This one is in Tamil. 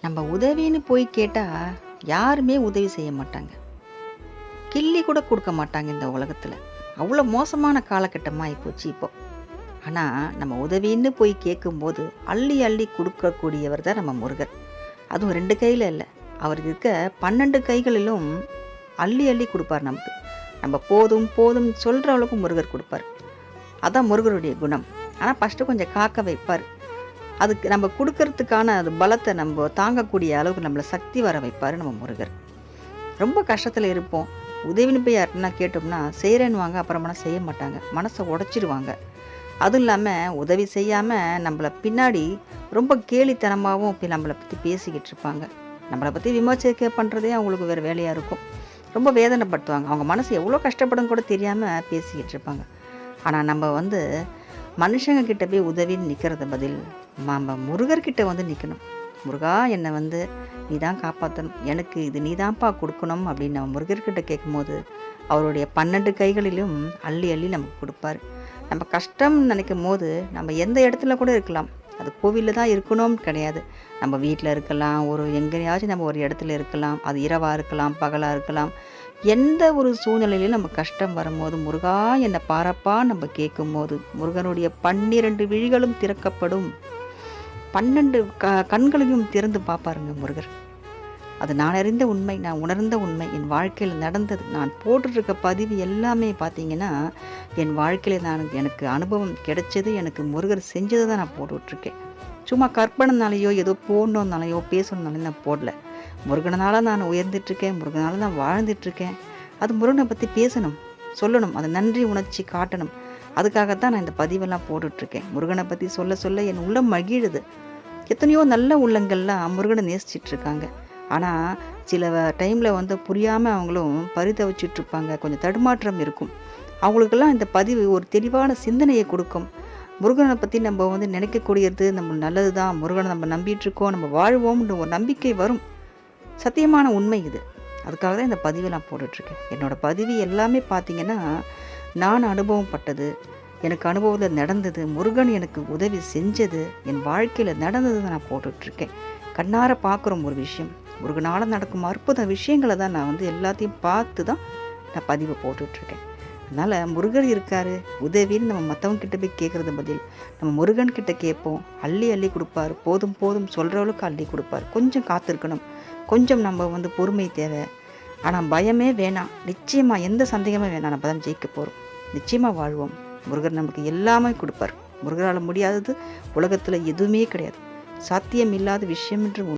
நம்ம உதவின்னு போய் கேட்டால் யாருமே உதவி செய்ய மாட்டாங்க. கிள்ளி கூட கொடுக்க மாட்டாங்க இந்த உலகத்தில். அவ்வளோ மோசமான காலகட்டமாக ஆகிப்போச்சு இப்போ. ஆனால் நம்ம உதவின்னு போய் கேட்கும்போது அள்ளி அள்ளி கொடுக்கக்கூடியவர் தான் நம்ம முருகர். அதுவும் 2 கையில் இல்லை, அவருக்கு இருக்க 12 கைகளிலும் அள்ளி அள்ளி கொடுப்பார் நமக்கு. நம்ம போதும் போதும் சொல்கிற அளவுக்கு முருகர் கொடுப்பார். அதான் முருகருடைய குணம். ஆனால் ஃபஸ்ட்டு கொஞ்சம் காக்க வைப்பார். அதுக்கு நம்ம கொடுக்கறதுக்கான அது பலத்தை நம்ம தாங்கக்கூடிய அளவுக்கு நம்மளை சக்தி வர வைப்பார் நம்ம முருகர். ரொம்ப கஷ்டத்தில் இருப்போம், உதவின்னு போய் யாருன்னா கேட்டோம்னா செய்கிறேன்னுவாங்க, அப்புறமா செய்ய மாட்டாங்க, மனசை உடச்சிடுவாங்க. அதுவும் இல்லாமல் உதவி செய்யாமல் நம்மளை பின்னாடி ரொம்ப கேலித்தனமாகவும் இப்போ நம்மளை பற்றி பேசிக்கிட்டு இருப்பாங்க. நம்மளை பற்றி விமர்சிக்க பண்ணுறதே அவங்களுக்கு வேறு வேலையாக இருக்கும். ரொம்ப வேதனைப்படுத்துவாங்க. அவங்க மனசு எவ்வளோ கஷ்டப்படும் கூட தெரியாமல் பேசிக்கிட்டு இருப்பாங்க. ஆனால் நம்ம மனுஷங்க கிட்ட போய் உதவின்னு நிற்கிறத பதில் நம்ம முருகர்கிட்ட நிற்கணும். முருகா, என்னை நீ தான் காப்பாற்றணும், எனக்கு இது நீ தான்ப்பா கொடுக்கணும் அப்படின்னு நம்ம முருகர்கிட்ட கேட்கும்போது அவருடைய 12 கைகளிலும் அள்ளி அள்ளி நமக்கு கொடுப்பார். நம்ம கஷ்டம் நினைக்கும் போது நம்ம எந்த இடத்துல கூட இருக்கலாம். அது கோவிலில் தான் இருக்கணும்னு கிடையாது. நம்ம வீட்டில் இருக்கலாம், எங்கேயாச்சும் நம்ம ஒரு இடத்துல இருக்கலாம். அது இரவாக இருக்கலாம், பகலாக இருக்கலாம். எந்த ஒரு சூழ்நிலையிலும் நம்ம கஷ்டம் வரும்போது முருகா என்னை பாரப்பா நம்ம கேட்கும்போது முருகனுடைய 12 விழிகளும் திறக்கப்படும். 12 கண்களையும் திறந்து பார்ப்பாருங்க முருகர். அது நான் அறிந்த உண்மை, நான் உணர்ந்த உண்மை, என் வாழ்க்கையில் நடந்தது. நான் போட்டுருக்க பதிவு எல்லாமே பார்த்தீங்கன்னா என் வாழ்க்கையில் எனக்கு அனுபவம் கிடைச்சது, எனக்கு முருகர் செஞ்சதை தான் நான் போட்டுட்ருக்கேன். சும்மா கற்பனைனாலேயோ ஏதோ போடணுன்னாலையோ பேசணுன்னாலையும் நான் போடல. முருகனால நான் உயர்ந்துட்டுருக்கேன், முருகனால நான் வாழ்ந்துட்டுருக்கேன். அது முருகனை பற்றி பேசணும், சொல்லணும், அதை நன்றி உணர்ச்சி காட்டணும். அதுக்காகத்தான் நான் இந்த பதிவெல்லாம் போட்டுட்ருக்கேன். முருகனை பற்றி சொல்ல சொல்ல என் உள்ளம் மகிழுது. எத்தனையோ நல்ல உள்ளங்கள்லாம் முருகனை நேசிச்சிட்ருக்காங்க. ஆனால் சில டைமில் புரியாமல் அவங்களும் பரிதவிச்சிட்ருப்பாங்க. கொஞ்சம் தடுமாற்றம் இருக்கும். அவங்களுக்கெல்லாம் இந்த பதிவு ஒரு தெளிவான சிந்தனையை கொடுக்கும். முருகனை பற்றி நம்ம நினைக்கக்கூடியது நம்ம நல்லது தான், முருகனை நம்ம நம்பிட்டுருக்கோம், நம்ம வாழ்வோம்ன்ற ஒரு நம்பிக்கை வரும். சத்தியமான உண்மை இது. அதுக்காக தான் இந்த பதிவை நான் போட்டுட்ருக்கேன். என்னோடய பதிவு எல்லாமே பார்த்திங்கன்னா நான் அனுபவம் பட்டது, எனக்கு அனுபவத்தில் நடந்தது, முருகன் எனக்கு உதவி செஞ்சது, என் வாழ்க்கையில் நடந்தது தான் நான் போட்டுட்ருக்கேன். கண்ணார பார்க்குறோம் ஒரு விஷயம், முருகனால் நடக்கும் அற்புத விஷயங்களை தான் நான் எல்லாத்தையும் பார்த்து தான் நான் பதிவை போட்டுட்ருக்கேன். அதனால் முருகர் இருக்கார், உதவின்னு நம்ம மற்றவங்கிட்ட போய் கேட்குறது பதில் நம்ம முருகன்கிட்ட கேட்போம். அள்ளி அள்ளி கொடுப்பார். போதும் போதும் சொல்கிற அளவுக்கு அள்ளி கொடுப்பார். கொஞ்சம் காத்திருக்கணும், கொஞ்சம் நம்ம பொறுமை தேவை. ஆனால் பயமே வேணாம். நிச்சயமாக எந்த சந்தேகமே வேணாம். நம்ம தான் ஜெயிக்க போகிறோம். நிச்சயமாக வாழ்வோம். முருகர் நமக்கு எல்லாமே கொடுப்பார். முருகரால் முடியாதது உலகத்தில் எதுவுமே கிடையாது. சாத்தியம் இல்லாத விஷயம் என்று